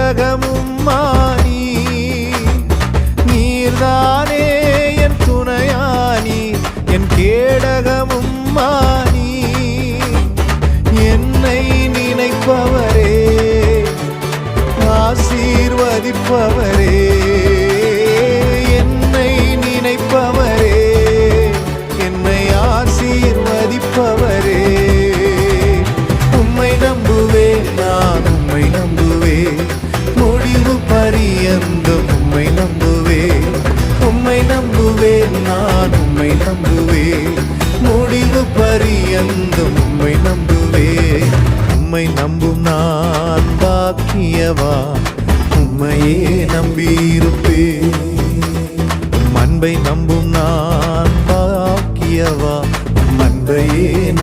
கேடகமும் மானி நீர்தானே என் துணையானி என் கேடகமும் மானி என்னை நினைப்பவரே ஆசீர்வதிப்பவரே என்னை நினைப்பவரே என்னை ஆசீர்வதிப்பவரே உம்மை நம்புவேன் நான் உம்மை நம்புவேன் முடிவு பரியந்தம் உம்மை நம்புவேன் உம்மை நம்புவேன் நான் உம்மை நம்புவேன் முடிவு பரியந்தம் உம்மை நம்புவேன் உம்மை நம்புவேன்